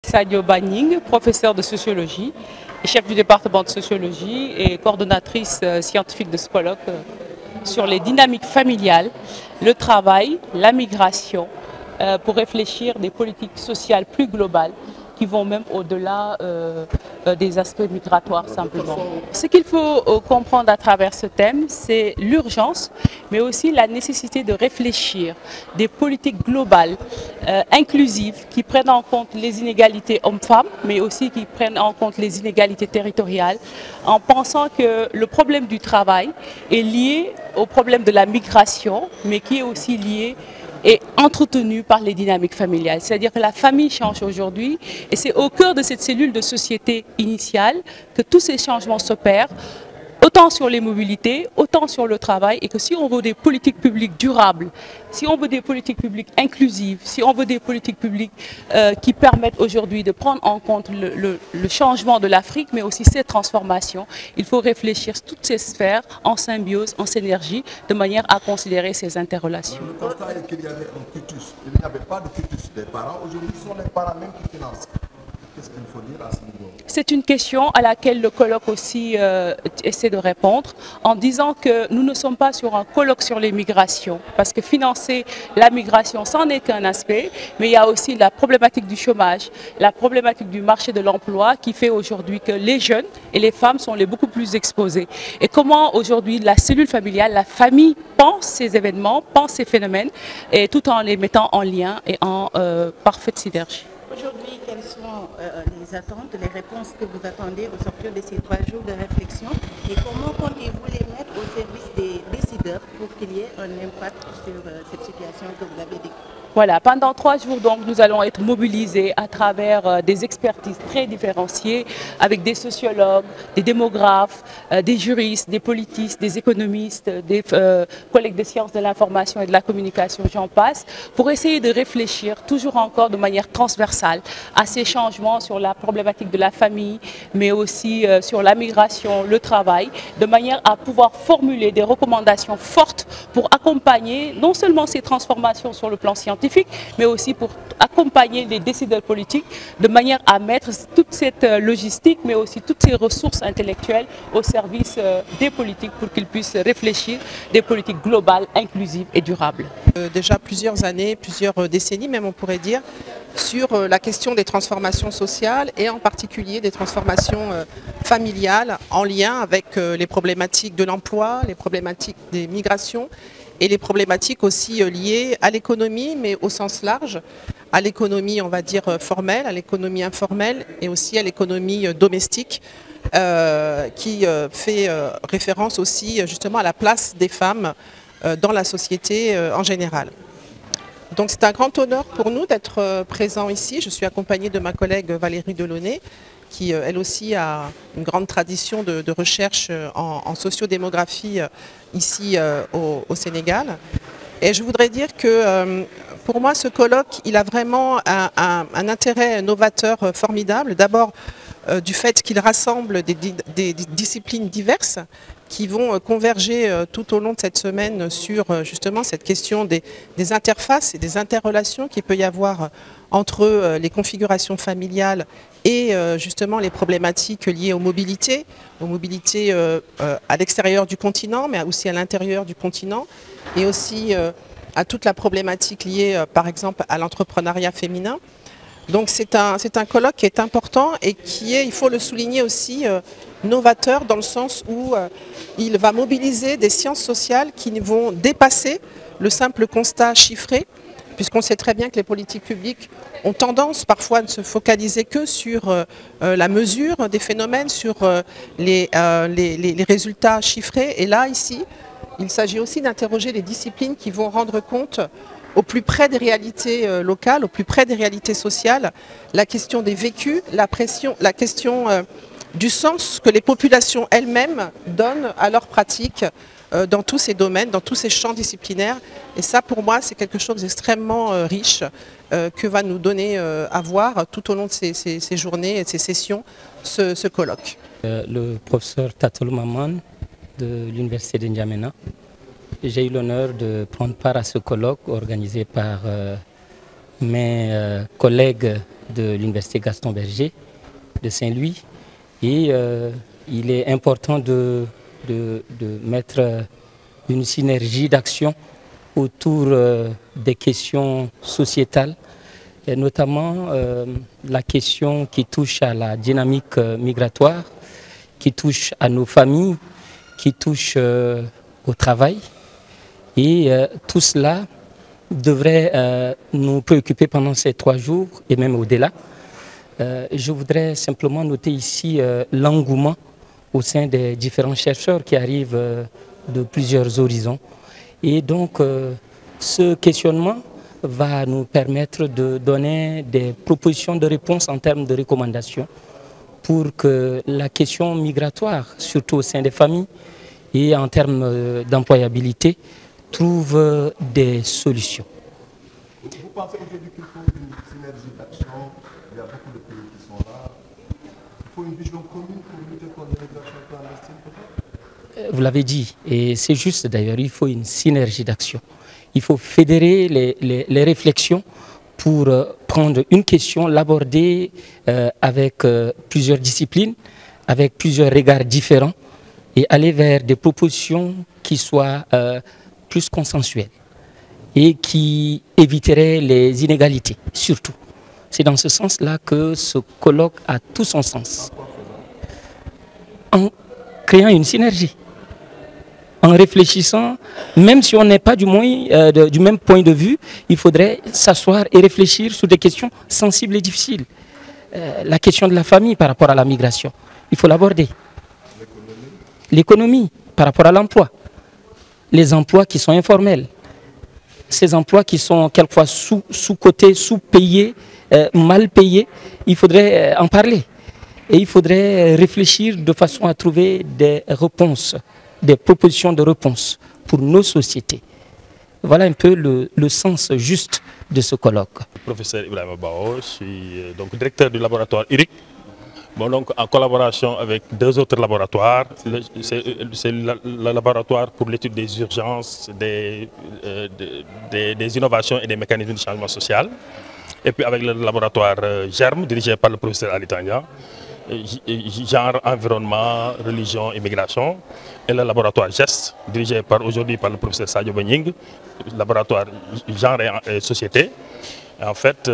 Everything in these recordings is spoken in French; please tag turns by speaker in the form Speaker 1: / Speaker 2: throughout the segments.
Speaker 1: Sadio Bagning, professeure de sociologie et chef du département de sociologie et coordonnatrice scientifique de ce colloque sur les dynamiques familiales, le travail, la migration, pour réfléchir des politiques sociales plus globales qui vont même au-delà des aspects migratoires simplement. Ce qu'il faut comprendre à travers ce thème, c'est l'urgence, mais aussi la nécessité de réfléchir des politiques globales, inclusives, qui prennent en compte les inégalités hommes-femmes, mais aussi qui prennent en compte les inégalités territoriales, en pensant que le problème du travail est lié au problème de la migration, mais qui est aussi lié et entretenu par les dynamiques familiales. C'est-à-dire que la famille change aujourd'hui et c'est au cœur de cette cellule de société initiale que tous ces changements s'opèrent, autant sur les mobilités, autant sur le travail, et que si on veut des politiques publiques durables, si on veut des politiques publiques inclusives, si on veut des politiques publiques qui permettent aujourd'hui de prendre en compte le changement de l'Afrique, mais aussi ses transformations, il faut réfléchir toutes ces sphères en symbiose, en synergie, de manière à considérer ces interrelations.
Speaker 2: Le constat est qu'il y avait un quitus. Il n'y avait pas de quitus des parents. Aujourd'hui, ce sont les parents même qui financent. Qu'est-ce qu'il faut dire à ce niveau?
Speaker 1: C'est une question à laquelle le colloque aussi essaie de répondre en disant que nous ne sommes pas sur un colloque sur les migrations, parce que financer la migration, c'en est qu'un aspect, mais il y a aussi la problématique du chômage, la problématique du marché de l'emploi qui fait aujourd'hui que les jeunes et les femmes sont les beaucoup plus exposés. Et comment aujourd'hui la cellule familiale, la famille pense ces événements, pense ces phénomènes, et tout en les mettant en lien et en parfaite synergie.
Speaker 3: Aujourd'hui, quelles sont les attentes, les réponses que vous attendez au sortir de ces 3 jours de réflexion et comment comptez-vous les mettre au service des décideurs pour qu'il y ait un impact sur cette situation que vous avez décrite?
Speaker 1: Voilà, pendant 3 jours, donc, nous allons être mobilisés à travers des expertises très différenciées avec des sociologues, des démographes, des juristes, des politistes, des économistes, des collègues des sciences de l'information et de la communication, j'en passe, pour essayer de réfléchir toujours encore de manière transversale à ces changements sur la problématique de la famille, mais aussi sur la migration, le travail, de manière à pouvoir formuler des recommandations fortes pour accompagner non seulement ces transformations sur le plan scientifique, mais aussi pour accompagner les décideurs politiques de manière à mettre toute cette logistique, mais aussi toutes ces ressources intellectuelles au service des politiques pour qu'ils puissent réfléchir des politiques globales, inclusives et durables.
Speaker 4: Déjà plusieurs années, plusieurs décennies même on pourrait dire, sur la question des transformations sociales et en particulier des transformations familiales en lien avec les problématiques de l'emploi, les problématiques des migrations et les problématiques aussi liées à l'économie, mais au sens large, à l'économie, on va dire, formelle, à l'économie informelle et aussi à l'économie domestique, qui fait référence aussi justement à la place des femmes dans la société en général. Donc c'est un grand honneur pour nous d'être présents ici. Je suis accompagnée de ma collègue Valérie Delaunay, qui elle aussi a une grande tradition de recherche en sociodémographie ici au Sénégal. Et je voudrais dire que pour moi ce colloque, il a vraiment un intérêt novateur formidable. D'abord du fait qu'il rassemble des disciplines diverses qui vont converger tout au long de cette semaine sur justement cette question des interfaces et des interrelations qu'il peut y avoir entre les configurations familiales et justement les problématiques liées aux mobilités à l'extérieur du continent, mais aussi à l'intérieur du continent, et aussi à toute la problématique liée par exemple à l'entrepreneuriat féminin. Donc c'est un colloque qui est important et qui est, il faut le souligner aussi, novateur dans le sens où il va mobiliser des sciences sociales qui vont dépasser le simple constat chiffré, puisqu'on sait très bien que les politiques publiques ont tendance parfois à ne se focaliser que sur la mesure des phénomènes, sur les résultats chiffrés. Et là, ici, il s'agit aussi d'interroger les disciplines qui vont rendre compte au plus près des réalités locales, au plus près des réalités sociales, la question des vécus, la question du sens que les populations elles-mêmes donnent à leurs pratiques dans tous ces domaines, dans tous ces champs disciplinaires. Et ça, pour moi, c'est quelque chose d'extrêmement riche que va nous donner à voir tout au long de ces journées et de ces sessions, ce colloque.
Speaker 5: Le professeur Tatul Maman de l'Université de N'Djamena. J'ai eu l'honneur de prendre part à ce colloque organisé par mes collègues de l'Université Gaston Berger de Saint-Louis. Et il est important de mettre une synergie d'action autour des questions sociétales, et notamment la question qui touche à la dynamique migratoire, qui touche à nos familles, qui touche au travail. Et tout cela devrait nous préoccuper pendant ces 3 jours et même au-delà. Je voudrais simplement noter ici l'engouement au sein des différents chercheurs qui arrivent de plusieurs horizons. Et donc, ce questionnement va nous permettre de donner des propositions de réponse en termes de recommandations pour que la question migratoire, surtout au sein des familles et en termes d'employabilité, trouve des solutions.
Speaker 2: Vous pensez aujourd'hui qu'il faut une synergie d'action? Il y a beaucoup de pays qui sont là. Il faut une vision commune pour lutter contre l'immigration clandestine, peut-être?
Speaker 5: Vous l'avez dit, et c'est juste d'ailleurs, il faut une synergie d'action. Il faut fédérer les réflexions pour prendre une question, l'aborder avec plusieurs disciplines, avec plusieurs regards différents et aller vers des propositions qui soient plus consensuelles et qui éviteraient les inégalités, surtout. C'est dans ce sens-là que ce colloque a tout son sens. En créant une synergie, en réfléchissant, même si on n'est pas du même point de vue, il faudrait s'asseoir et réfléchir sur des questions sensibles et difficiles. La question de la famille par rapport à la migration, il faut l'aborder. L'économie par rapport à l'emploi. Les emplois qui sont informels. Ces emplois qui sont quelquefois sous-cotés, sous-payés, mal payés, il faudrait en parler. Et il faudrait réfléchir de façon à trouver des réponses, des propositions de réponse pour nos sociétés. Voilà un peu le sens juste de ce colloque.
Speaker 6: Professeur Ibrahima Bao, je suis donc directeur du laboratoire IRIC. Bon, donc en collaboration avec 2 autres laboratoires, c'est le laboratoire pour l'étude des urgences, des innovations et des mécanismes de changement social. Et puis avec le laboratoire GERM, dirigé par le professeur Ali Tania, genre, environnement, religion, immigration, et le laboratoire GEST, dirigé aujourd'hui par le professeur Sadio Bening, laboratoire genre et société. En fait,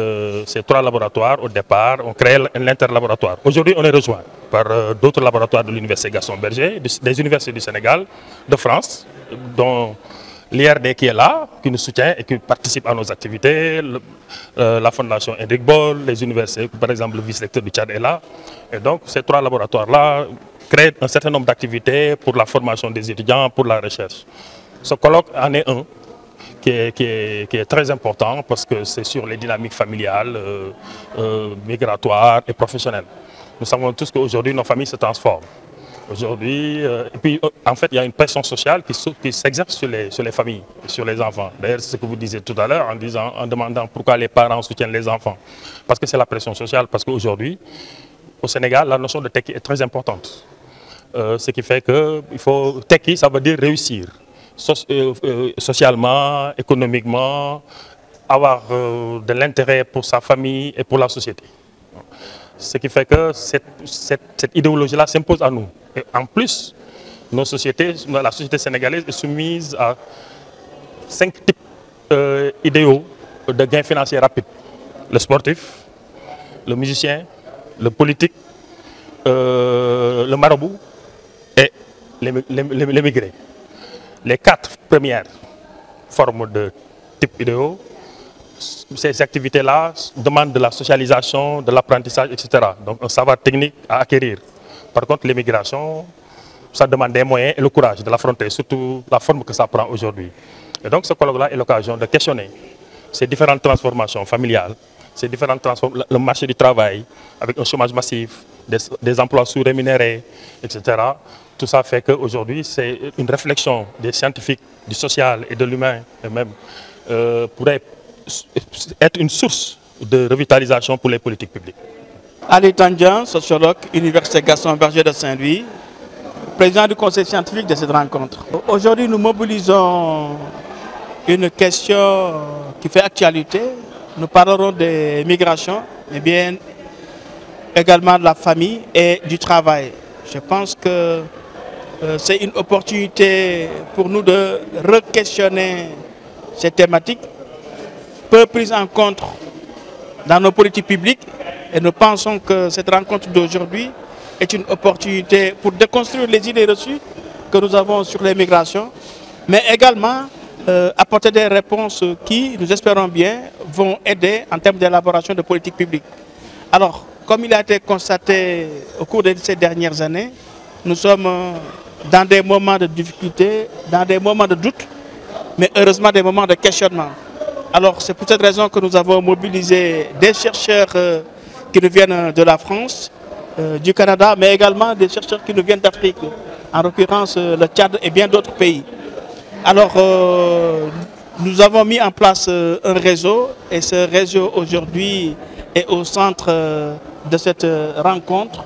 Speaker 6: ces 3 laboratoires, au départ, ont créé l'interlaboratoire. Aujourd'hui, on est rejoint par d'autres laboratoires de l'Université Gaston Berger, des universités du Sénégal, de France, dont l'IRD qui est là, qui nous soutient et qui participe à nos activités, la Fondation Hendrik Bol, les universités, par exemple le vice-recteur du Tchad est là. Et donc, ces 3 laboratoires-là créent un certain nombre d'activités pour la formation des étudiants, pour la recherche. Ce colloque en est un. Qui est très important parce que c'est sur les dynamiques familiales, migratoires et professionnelles. Nous savons tous qu'aujourd'hui, nos familles se transforment. Aujourd'hui, et puis en fait, il y a une pression sociale qui s'exerce sur les familles, sur les enfants. D'ailleurs, c'est ce que vous disiez tout à l'heure en demandant pourquoi les parents soutiennent les enfants. Parce que c'est la pression sociale, parce qu'aujourd'hui, au Sénégal, la notion de tekki est très importante. Ce qui fait que tekki, ça veut dire réussir. Socialement, économiquement, avoir de l'intérêt pour sa famille et pour la société. Ce qui fait que cette idéologie-là s'impose à nous. Et en plus, la société sénégalaise est soumise à 5 types idéaux de gains financiers rapides. Le sportif, le musicien, le politique, le marabout et l'émigré. Les 4 premières formes de type idéaux, ces activités-là demandent de la socialisation, de l'apprentissage, etc. Donc un savoir technique à acquérir. Par contre, l'immigration, ça demande des moyens et le courage de l'affronter, surtout la forme que ça prend aujourd'hui. Et donc ce colloque-là est l'occasion de questionner ces différentes transformations familiales, ces différentes le marché du travail, avec un chômage massif, des emplois sous-rémunérés, etc. Tout ça fait qu'aujourd'hui, c'est une réflexion des scientifiques, du social et de l'humain, et même pourrait être une source de revitalisation pour les politiques publiques.
Speaker 7: Ali Tandjan, sociologue, Université Gaston Berger de Saint-Louis, président du conseil scientifique de cette rencontre. Aujourd'hui, nous mobilisons une question qui fait actualité nous parlerons des migrations, mais bien également de la famille et du travail. Je pense que c'est une opportunité pour nous de re-questionner ces thématiques, peu prises en compte dans nos politiques publiques, et nous pensons que cette rencontre d'aujourd'hui est une opportunité pour déconstruire les idées reçues que nous avons sur les migrations, mais également apporter des réponses qui, nous espérons bien, vont aider en termes d'élaboration de politiques publiques. Alors, comme il a été constaté au cours de ces dernières années, nous sommes dans des moments de difficulté, dans des moments de doute, mais heureusement des moments de questionnement. Alors c'est pour cette raison que nous avons mobilisé des chercheurs qui nous viennent de la France, du Canada, mais également des chercheurs qui nous viennent d'Afrique, en l'occurrence le Tchad et bien d'autres pays. Alors nous avons mis en place un réseau, et ce réseau aujourd'hui est au centre de cette rencontre,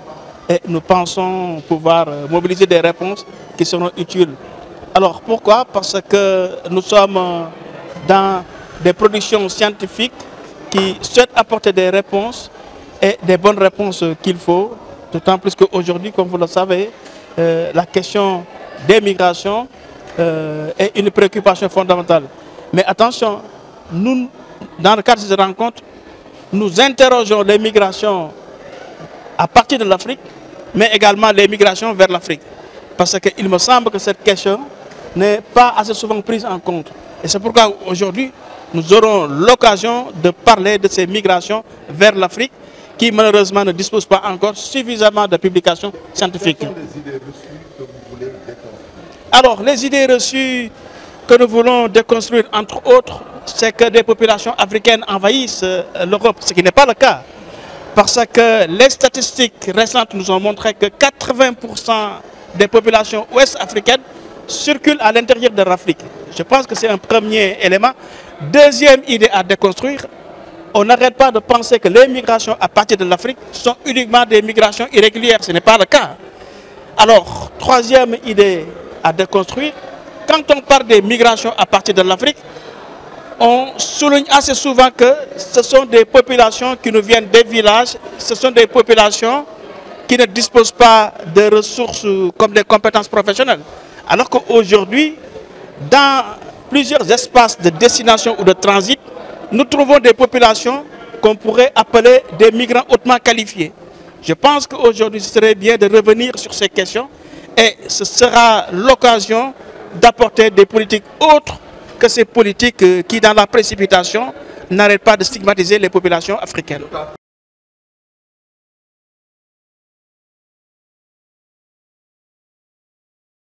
Speaker 7: et nous pensons pouvoir mobiliser des réponses qui seront utiles. Alors pourquoi? Parce que nous sommes dans des productions scientifiques qui souhaitent apporter des réponses, et des bonnes réponses qu'il faut, d'autant plus qu'aujourd'hui, comme vous le savez, la question des migrations est une préoccupation fondamentale. Mais attention, nous, dans le cadre de cette rencontre, nous interrogeons les migrations à partir de l'Afrique, mais également les migrations vers l'Afrique. Parce qu'il me semble que cette question n'est pas assez souvent prise en compte. Et c'est pourquoi aujourd'hui, nous aurons l'occasion de parler de ces migrations vers l'Afrique, qui malheureusement ne disposent pas encore suffisamment de publications scientifiques.
Speaker 2: Quelles sont les idées reçues que vous voulez déconstruire?
Speaker 7: Alors, les idées reçues que nous voulons déconstruire, entre autres, c'est que des populations africaines envahissent l'Europe, ce qui n'est pas le cas. Parce que les statistiques récentes nous ont montré que 80% des populations ouest-africaines circulent à l'intérieur de l'Afrique. Je pense que c'est un premier élément. Deuxième idée à déconstruire, on n'arrête pas de penser que les migrations à partir de l'Afrique sont uniquement des migrations irrégulières. Ce n'est pas le cas. Alors, troisième idée à déconstruire, quand on parle des migrations à partir de l'Afrique, on souligne assez souvent que ce sont des populations qui nous viennent des villages, ce sont des populations qui ne disposent pas de ressources comme des compétences professionnelles. Alors qu'aujourd'hui, dans plusieurs espaces de destination ou de transit, nous trouvons des populations qu'on pourrait appeler des migrants hautement qualifiés. Je pense qu'aujourd'hui, ce serait bien de revenir sur ces questions, et ce sera l'occasion d'apporter des politiques autres que ces politiques qui, dans la précipitation, n'arrêtent pas de stigmatiser les populations africaines.